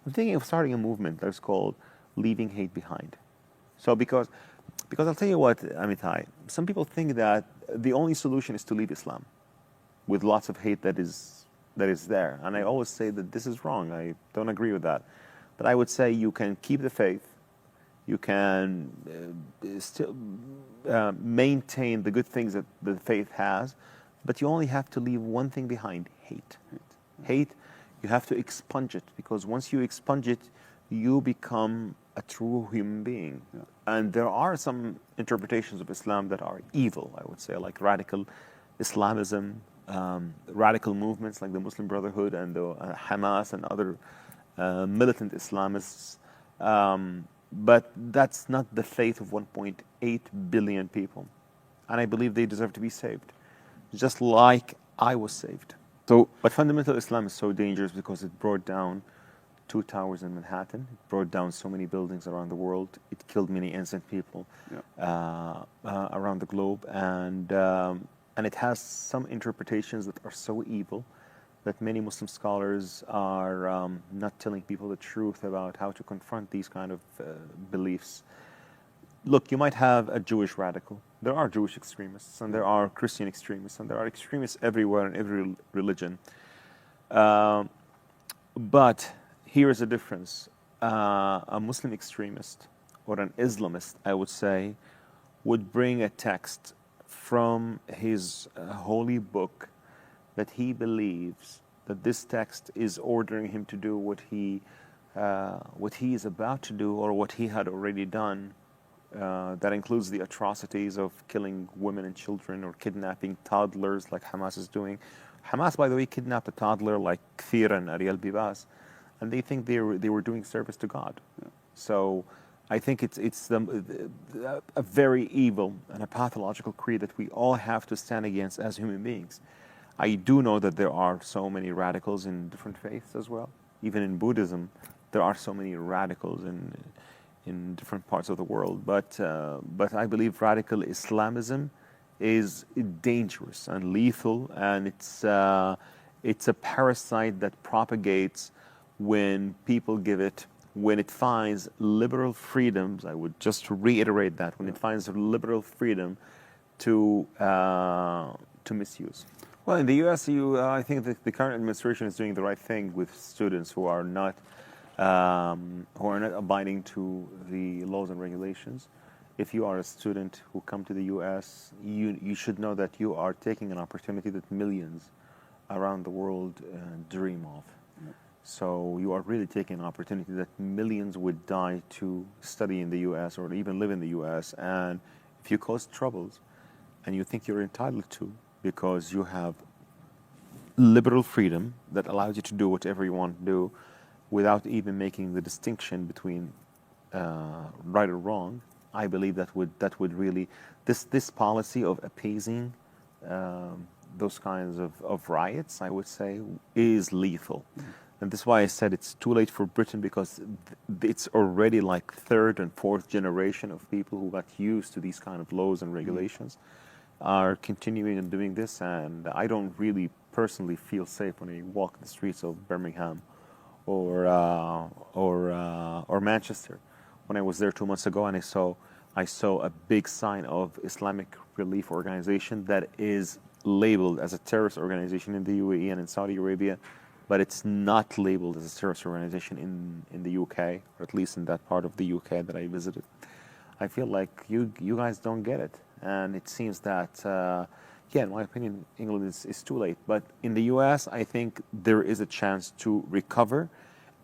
I'm thinking of starting a movement that's called Leaving Hate Behind. So because I'll tell you what, Amitai, some people think that the only solution is to leave Islam with lots of hate that is there. And I always say that this is wrong. I don't agree with that. But I would say you can keep the faith, you can still maintain the good things that the faith has, but you only have to leave one thing behind: hate. Hate, you have to expunge it, because once you expunge it, you become a true human being. Yeah. And there are some interpretations of Islam that are evil, I would say, like radical Islamism, radical movements like the Muslim Brotherhood and the Hamas and other militant Islamists. But that's not the faith of 1.8 billion people. And I believe they deserve to be saved, just like I was saved. But fundamental Islam is so dangerous because it brought down 2 towers in Manhattan. It brought down so many buildings around the world. It killed many innocent people around the globe. And it has some interpretations that are so evil that many Muslim scholars are not telling people the truth about how to confront these kind of beliefs. Look, you might have a Jewish radical. There are Jewish extremists, and there are Christian extremists, and there are extremists everywhere in every religion. But here is a difference. A Muslim extremist or an Islamist, I would say, would bring a text from his holy book that he believes that this text is ordering him to do what he is about to do or what he had already done. That includes the atrocities of killing women and children or kidnapping toddlers like Hamas is doing. Hamas, by the way, kidnapped a toddler like Kthira and Ariel Bibas, and they think they were doing service to God. Yeah. So I think it's a very evil and a pathological creed that we all have to stand against as human beings. I do know that there are so many radicals in different faiths as well. Even in Buddhism, there are so many radicals in different parts of the world. But I believe radical Islamism is dangerous and lethal, and it's a parasite that propagates when people give it, when it finds liberal freedoms. I would just reiterate that, when it finds liberal freedom to misuse. Well, in the U.S., I think that the current administration is doing the right thing with students who are not abiding to the laws and regulations. If you are a student who come to the U.S., you should know that you are taking an opportunity that millions around the world dream of. Yep. So you are really taking an opportunity that millions would die to study in the U.S. or even live in the U.S. And if you cause troubles and you think you're entitled to, because you have liberal freedom that allows you to do whatever you want to do without even making the distinction between right or wrong, I believe that would really, this policy of appeasing those kinds of riots, I would say, is lethal. Mm-hmm. And that's why I said it's too late for Britain, because it's already like 3rd and 4th generation of people who got used to these kind of laws and regulations are continuing and doing this. And I don't really personally feel safe when I walk the streets of Birmingham or Manchester. When I was there 2 months ago, and I saw a big sign of Islamic Relief Organization that is labeled as a terrorist organization in the UAE and in Saudi Arabia, but it's not labeled as a terrorist organization in the UK, or at least in that part of the UK that I visited. I feel like you guys don't get it, and it seems that, in my opinion, England is too late. But in the US, I think there is a chance to recover,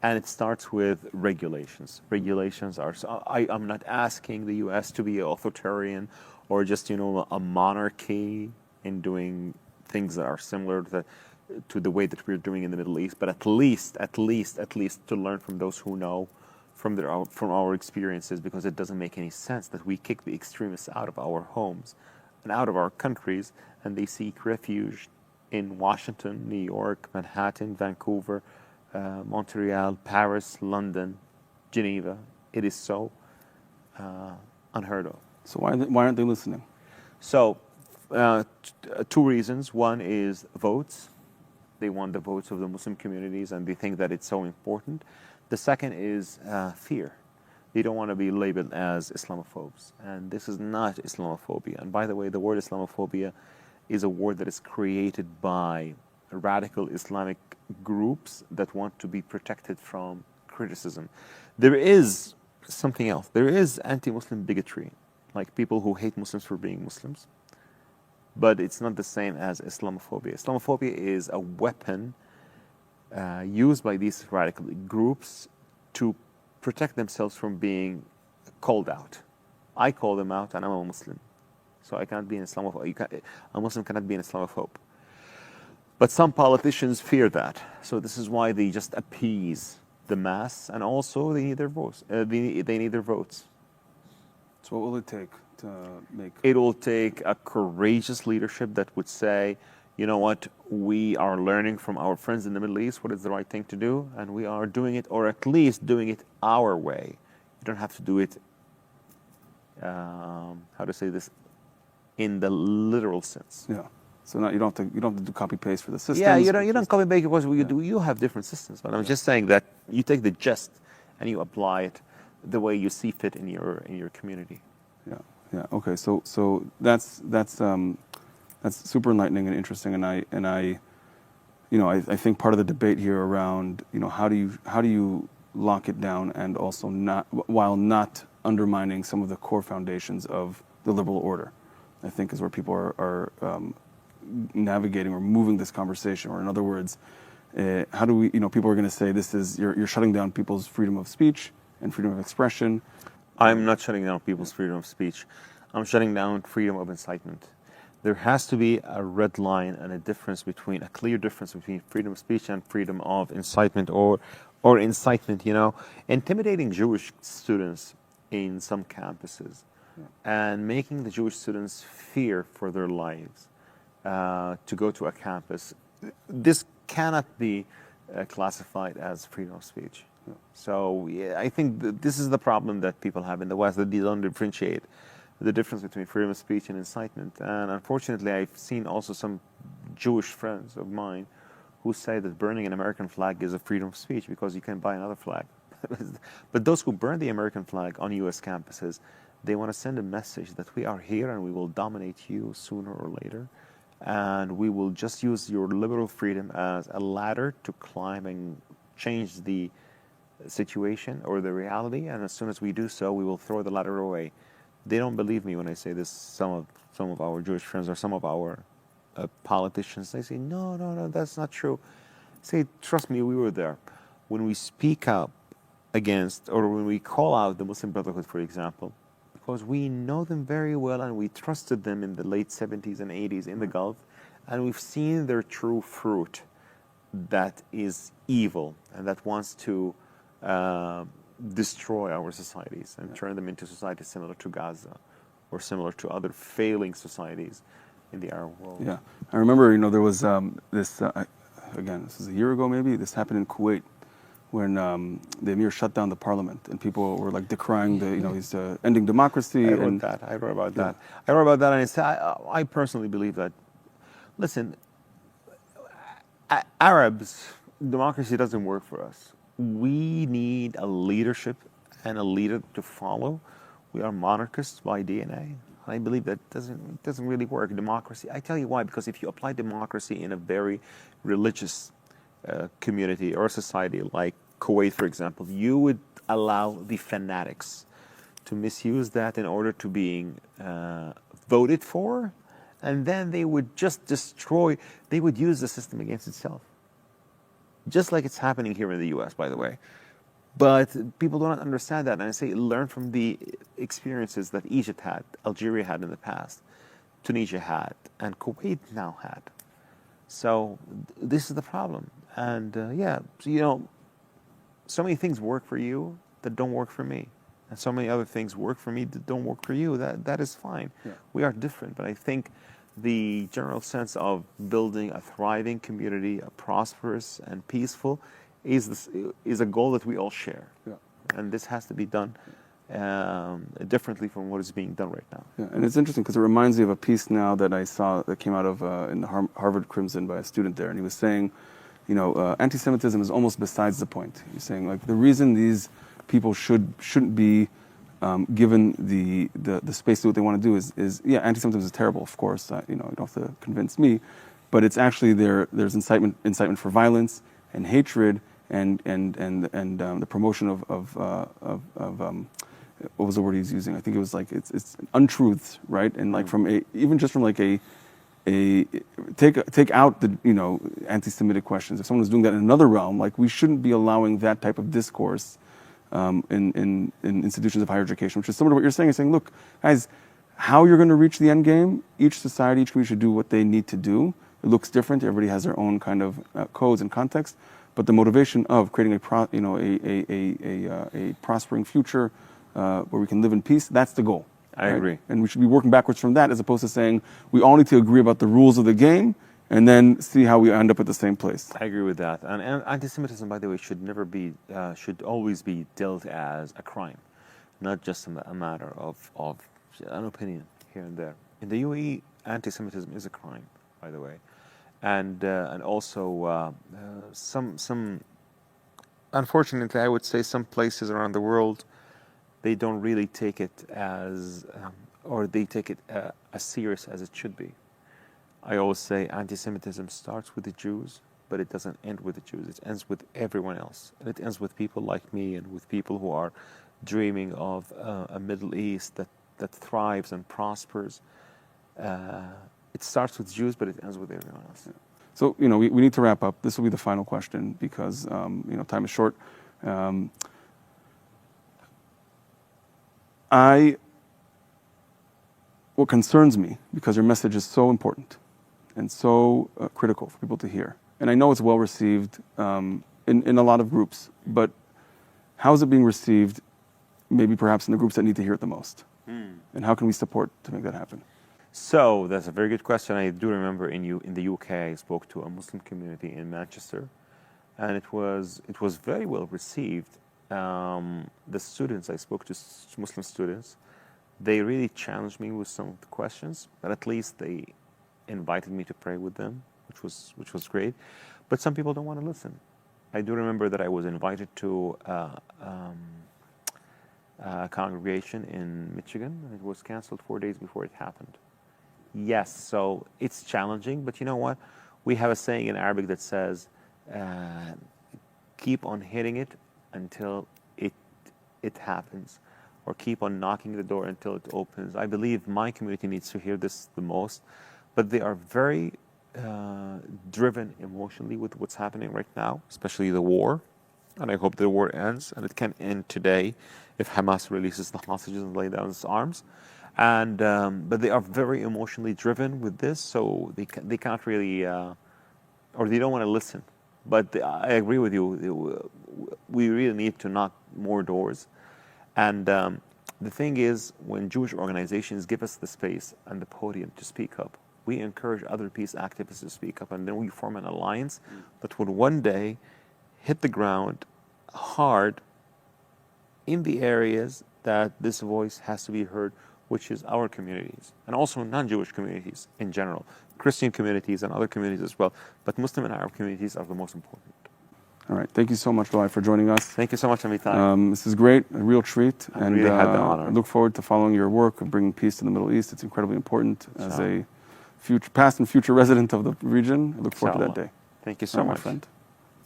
and it starts with regulations. Regulations are, I'm not asking the US to be authoritarian or just, a monarchy in doing things that are similar to the way that we're doing in the Middle East, but at least to learn from those who know from our experiences, because it doesn't make any sense that we kick the extremists out of our homes and out of our countries, and they seek refuge in Washington, New York, Manhattan, Vancouver, Montreal, Paris, London, Geneva. It is so unheard of. So why aren't they listening? So 2 reasons. One is votes. They want the votes of the Muslim communities, and they think that it's so important. The second is fear. They don't want to be labeled as Islamophobes. And this is not Islamophobia. And by the way, the word Islamophobia is a word that is created by radical Islamic groups that want to be protected from criticism. There is something else. There is anti-Muslim bigotry, like people who hate Muslims for being Muslims. But it's not the same as Islamophobia. Islamophobia is a weapon used by these radical groups to protect themselves from being called out. I call them out, and I'm a Muslim, so I cannot be an Islamophobe. A Muslim cannot be an Islamophobe. But some politicians fear that, so this is why they just appease the mass, and also they need their votes. They need their votes. So what will it take to make? It will take a courageous leadership that would say, you know what, we are learning from our friends in the Middle East what is the right thing to do, and we are doing it, or at least doing it our way. You don't have to do it, how to say this, in the literal sense. Yeah. So now you don't have to do copy paste for the systems. Yeah, you don't copy paste because you have different systems. But I'm just saying that you take the gist and you apply it the way you see fit in your community. Yeah. Yeah. Okay. So that's super enlightening and interesting. And I think part of the debate here around how do you lock it down and also while not undermining some of the core foundations of the liberal order, I think is where people are navigating or moving this conversation. Or in other words, how do we, people are going to say this is, you're shutting down people's freedom of speech and freedom of expression. I'm not shutting down people's freedom of speech. I'm shutting down freedom of incitement. There has to be a red line and a clear difference between freedom of speech and freedom of incitement or incitement, intimidating Jewish students in some campuses and making the Jewish students fear for their lives to go to a campus. This cannot be classified as freedom of speech. So I think this is the problem that people have in the West, that they don't differentiate the difference between freedom of speech and incitement. And unfortunately, I've seen also some Jewish friends of mine who say that burning an American flag is a freedom of speech because you can buy another flag. But those who burn the American flag on U.S. campuses, they want to send a message that we are here and we will dominate you sooner or later. And we will just use your liberal freedom as a ladder to climb and change the situation or the reality. And as soon as we do so, we will throw the ladder away. They don't believe me when I say this. Some of our Jewish friends or some of our politicians, they say, no, that's not true. I say, trust me, we were there. When we speak up against, or when we call out the Muslim Brotherhood, for example, because we know them very well and we trusted them in the late 70s and 80s in the Gulf, and we've seen their true fruit that is evil and that wants to destroy our societies and turn them into societies similar to Gaza or similar to other failing societies in the Arab world. Yeah, I remember, there was this, again, this is a year ago maybe, this happened in Kuwait when the emir shut down the parliament and people were like decrying he's ending democracy. I wrote about that. I wrote about that and I personally believe that, listen, Arabs, democracy doesn't work for us. We need a leadership and a leader to follow. We are monarchists by DNA. I believe that doesn't really work. Democracy. I tell you why. Because if you apply democracy in a very religious community or society like Kuwait, for example, you would allow the fanatics to misuse that in order to being voted for, and then they would just destroy. They would use the system against itself. Just like it's happening here in the U.S., by the way. But people do not understand that. And I say learn from the experiences that Egypt had, Algeria had in the past, Tunisia had, and Kuwait now had. So this is the problem. And so many things work for you that don't work for me. And so many other things work for me that don't work for you. That is fine. Yeah. We are different. But I think the general sense of building a thriving community, a prosperous and peaceful, is a goal that we all share. Yeah. And this has to be done differently from what is being done right now. Yeah, and it's interesting because it reminds me of a piece now that I saw that came out of in the Harvard Crimson by a student there, and he was saying, anti-Semitism is almost besides the point. You're saying like the reason these people shouldn't be given the space to do what they want to do is yeah, anti-Semitism is terrible, of course. You don't have to convince me, but it's actually there's incitement for violence and hatred and the promotion of what was the word he's using? I think it was like it's untruths, right? And like even just from like take out the anti-Semitic questions. If someone is doing that in another realm, like we shouldn't be allowing that type of discourse in institutions of higher education, which is similar to what you're saying. You're saying, look, guys, how you're going to reach the end game, each society, each community should do what they need to do. It looks different. Everybody has their own kind of codes and context, but the motivation of creating a prospering future where we can live in peace, that's the goal. I agree. And we should be working backwards from that as opposed to saying we all need to agree about the rules of the game and then see how we end up at the same place. I agree with that. And anti-Semitism, by the way, should always be dealt as a crime, not just a matter of an opinion here and there. In the UAE, anti-Semitism is a crime, by the way, and also some unfortunately, I would say some places around the world, they don't really take it as, or they take it as serious as it should be. I always say anti-Semitism starts with the Jews, but it doesn't end with the Jews. It ends with everyone else. And it ends with people like me and with people who are dreaming of a Middle East that thrives and prospers. It starts with Jews, but it ends with everyone else. So, we need to wrap up. This will be the final question because, time is short. What concerns me, because your message is so important and so critical for people to hear, and I know it's well received in a lot of groups, but how is it being received maybe perhaps in the groups that need to hear it the most? And how can we support to make that happen? So that's a very good question. I do remember in the UK, I spoke to a Muslim community in Manchester, and it was very well received. The students, I spoke to Muslim students, they really challenged me with some of the questions, but at least they invited me to pray with them, which was great. But some people don't want to listen. I do remember that I was invited to a congregation in Michigan, and it was canceled 4 days before it happened. Yes, so it's challenging, but you know what? We have a saying in Arabic that says, keep on hitting it until it happens, or keep on knocking the door until it opens. I believe my community needs to hear this the most, but they are very driven emotionally with what's happening right now, especially the war, and I hope the war ends, and it can end today if Hamas releases the hostages and lay down its arms. And but they are very emotionally driven with this, so they can't really, or they don't want to listen. But I agree with you. We really need to knock more doors. And the thing is, when Jewish organizations give us the space and the podium to speak up, we encourage other peace activists to speak up, and then we form an alliance that would one day hit the ground hard in the areas that this voice has to be heard, which is our communities, and also non-Jewish communities in general, Christian communities and other communities as well. But Muslim and Arab communities are the most important. All right. Thank you so much, Loay, for joining us. Thank you so much, Amitai. This is great, a real treat. I really had the honor. I look forward to following your work of bringing peace to the Middle East. It's incredibly important. As a past and future resident of the region, I look forward to that day. Thank you so much. My friend.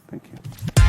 Thank you.